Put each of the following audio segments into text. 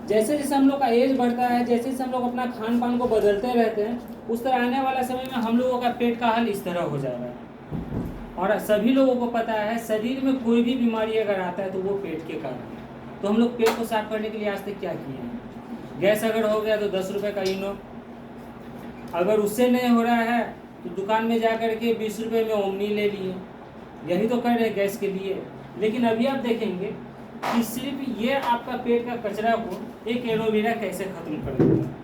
जैसे जैसे हम लोग का एज बढ़ता है, जैसे जैसे हम लोग अपना खान पान को बदलते रहते हैं, उस तरह आने वाला समय में हम लोगों का पेट का हाल इस तरह हो जाएगा। और सभी लोगों को पता है शरीर में कोई भी बीमारी अगर आता है तो वो पेट के कारण है। तो हम लोग पेट को साफ करने के लिए आज तक क्या किए हैं? गैस अगर हो गया तो 10 रुपये का इनो, अगर उससे नहीं हो रहा है तो दुकान में जा कर के 20 रुपये में ओमनी ले लिए, यही तो कर रहे हैं गैस के लिए। लेकिन अभी आप देखेंगे कि सिर्फ ये आपका पेट का कचरा को एक एलोवेरा कैसे खत्म कर देता है।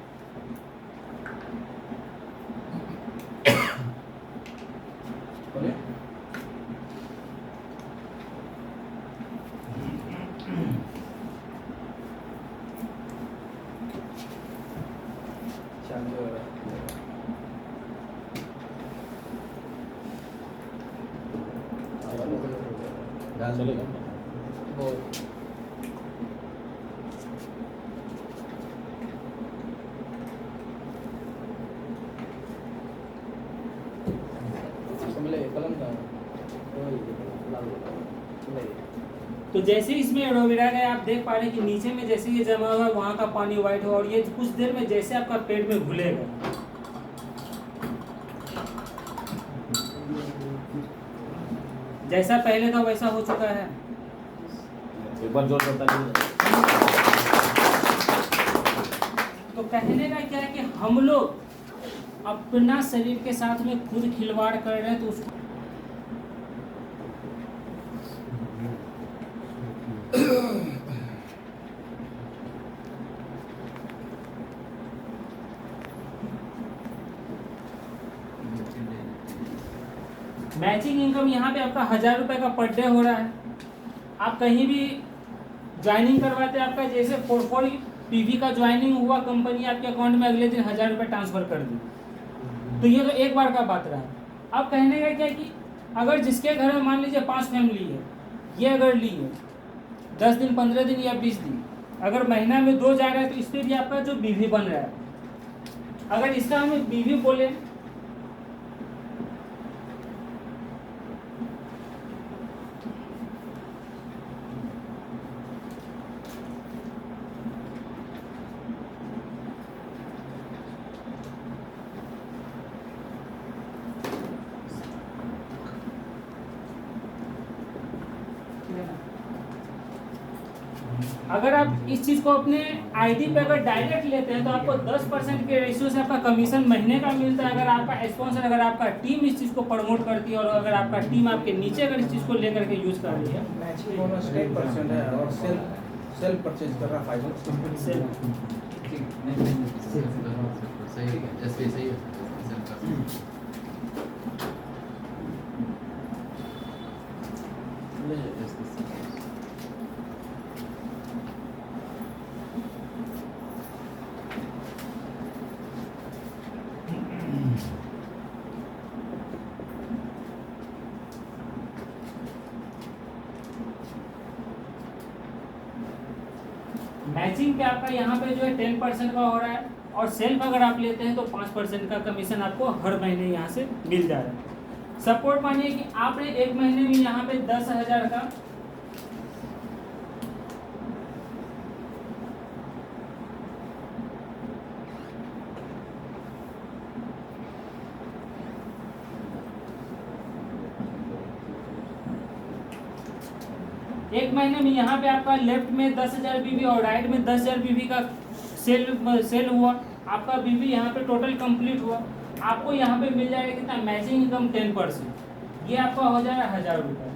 चलेगा वो तो जैसे इसमें एलोवेरा है आप देख पा रहे हैं कि नीचे में जैसे ये जमा हुआ है वहाँ का पानी व्हाइट हो, और ये कुछ देर में जैसे आपका पेट में घुलेगा, जैसा पहले था वैसा हो चुका है। एक बार जोर करता है। तो कहने का क्या है कि हम लोग अपना शरीर के साथ में खुद खिलवाड़ कर रहे हैं। तो उसको मैचिंग इनकम यहाँ पे आपका 1000 रुपये का पर डे हो रहा है। आप कहीं भी ज्वाइनिंग करवाते हैं, आपका जैसे 4 PV का ज्वाइनिंग हुआ, कंपनी आपके अकाउंट में अगले दिन 1000 रुपये ट्रांसफर कर दी। तो ये तो एक बार का बात रहा। अब कहने का क्या है कि अगर जिसके घर में मान लीजिए 5 फैमिली है, ये अगर ली है 10 दिन 15 दिन या 20 दिन, अगर महीना में 2 जा रहा है तो इस पर भी आपका जो बीवी बन रहा है, अगर इसका हमें बीवी बोले अगर आप इस चीज को अपने आईडी पे अगर डायरेक्ट लेते हैं तो आपको 10% के रेशियो से आपका कमीशन महीने का मिलता है। अगर आपका स्पॉन्सर, अगर आपका टीम इस चीज को प्रमोट करती है और अगर आपका टीम आपके नीचे अगर इस चीज को लेकर के यूज कर रही है, मैचिंग बोनस 10% है और सेल्फ परचेज कर रहा फाइबर सही है, सही है। मैचिंग पे आपका यहाँ पे जो है 10% का हो रहा है, और सेल्फ अगर आप लेते हैं तो 5% का कमीशन आपको हर महीने यहाँ से मिल जा रहा है। सपोर्ट मानिए कि आपने एक महीने में यहाँ पे 10,000 का एक महीने में यहाँ पे आपका लेफ्ट में 10,000 बीवी और राइट में 10,000 बीवी का सेल हुआ, आपका बीवी यहाँ पे टोटल कंप्लीट हुआ। आपको यहाँ पे मिल जाएगा कितना? मैचिंग इनकम 10%, ये आपका हो जाएगा 1000 रुपये।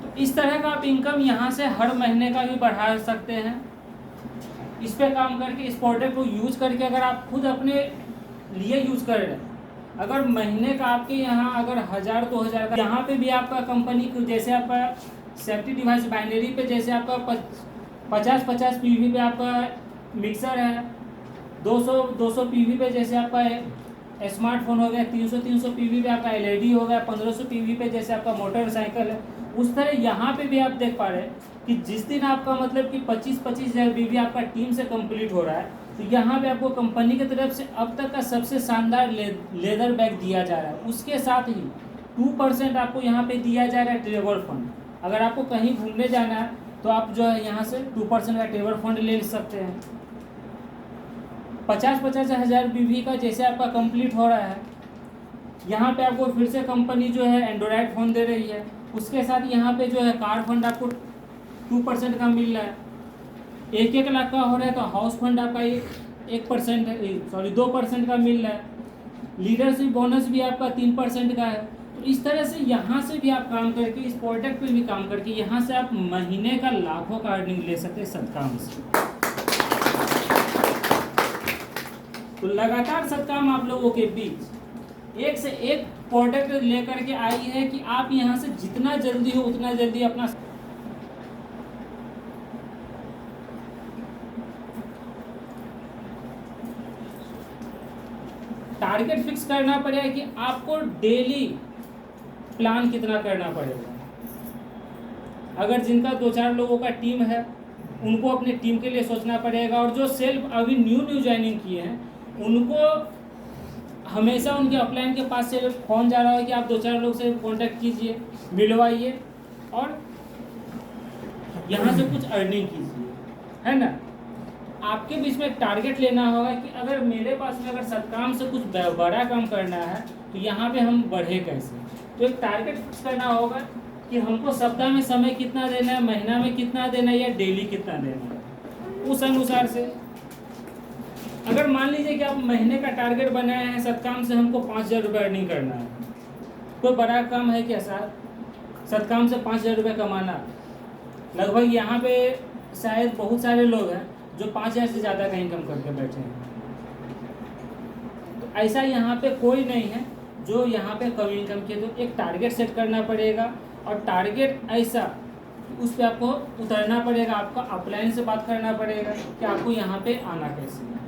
तो इस तरह का आप इनकम यहाँ से हर महीने का भी बढ़ा सकते हैं। इस पे काम करके, इस प्रोडक्ट को यूज करके अगर आप खुद अपने लिए यूज कर रहे हैं, अगर महीने का आपके यहाँ अगर 1000 2000 का, यहाँ पे भी आपका कंपनी को जैसे आपका सेफ्टी डिवाइस बाइनरी पे जैसे आपका 50 PV पे आपका मिक्सर है, 200 PV पे जैसे आपका स्मार्टफोन हो गया, 300 PV पे आपका LED हो गया, 1500 PV पे जैसे आपका मोटरसाइकिल है, उस तरह यहाँ पे भी आप देख पा रहे हैं कि जिस दिन आपका मतलब कि 25,000 बीवी आपका टीम से कंप्लीट हो रहा है, तो यहाँ पे आपको कंपनी की तरफ से अब तक का सबसे शानदार लेदर बैग दिया जा रहा है। उसके साथ ही 2% आपको यहाँ पे दिया जा रहा है ट्रेवल फंड। अगर आपको कहीं घूमने जाना है तो आप जो है यहाँ से 2% का टेबर फंड ले सकते हैं। 50-50 हज़ार बीवी का जैसे आपका कंप्लीट हो रहा है, यहाँ पे आपको फिर से कंपनी जो है एंड्रॉयड फ़ोन दे रही है, उसके साथ यहाँ पे जो है कार फंड आपको 2% का मिल रहा है। 1-1 लाख का हो रहा है तो हाउस फंड आपका 2% का मिल रहा है। लीडरशिप बोनस भी आपका 3% का है। तो इस तरह से यहाँ से भी आप काम करके, इस प्रोडक्ट पे भी काम करके, यहाँ से आप महीने का लाखों का अर्निंग ले सकते हैं सत्काम से। तो लगातार सत्काम आप लोगों के बीच एक से एक प्रोडक्ट लेकर के आई है कि आप यहाँ से जितना जल्दी हो उतना जल्दी अपना टारगेट फिक्स करना पड़ेगा कि आपको डेली प्लान कितना करना पड़ेगा। अगर जिनका 2-4 लोगों का टीम है उनको अपने टीम के लिए सोचना पड़ेगा, और जो सेल्फ अभी न्यू ज्वाइनिंग किए हैं उनको हमेशा उनके अपलाइन के पास से फ़ोन जा रहा है कि आप 2-4 लोग से कांटेक्ट कीजिए, मिलवाइए और यहाँ से कुछ अर्निंग कीजिए, है ना। आपके बीच में एक टारगेट लेना होगा कि अगर मेरे पास में अगर सत्काम से कुछ बड़ा काम करना है तो यहाँ पे हम बढ़े कैसे। तो एक टारगेट फिक्स करना होगा कि हमको सप्ताह में समय कितना देना है, महीना में कितना देना है, या डेली कितना देना है। उस अनुसार से अगर मान लीजिए कि आप महीने का टारगेट बनाए हैं, सत्काम से हमको 5,000 रुपये अर्निंग करना है, कोई बड़ा काम है क्या सर सत्काम से 5,000 रुपये कमाना। लगभग यहाँ पे शायद बहुत सारे लोग हैं जो 5,000 से ज़्यादा का इनकम करके बैठे हैं। तो ऐसा यहाँ पे कोई नहीं है जो यहाँ पे कम इनकम किए। तो एक टारगेट सेट करना पड़ेगा, और टारगेट ऐसा उस पर आपको उतरना पड़ेगा। आपका अपलाइन से बात करना पड़ेगा कि आपको यहाँ पे आना कैसे है।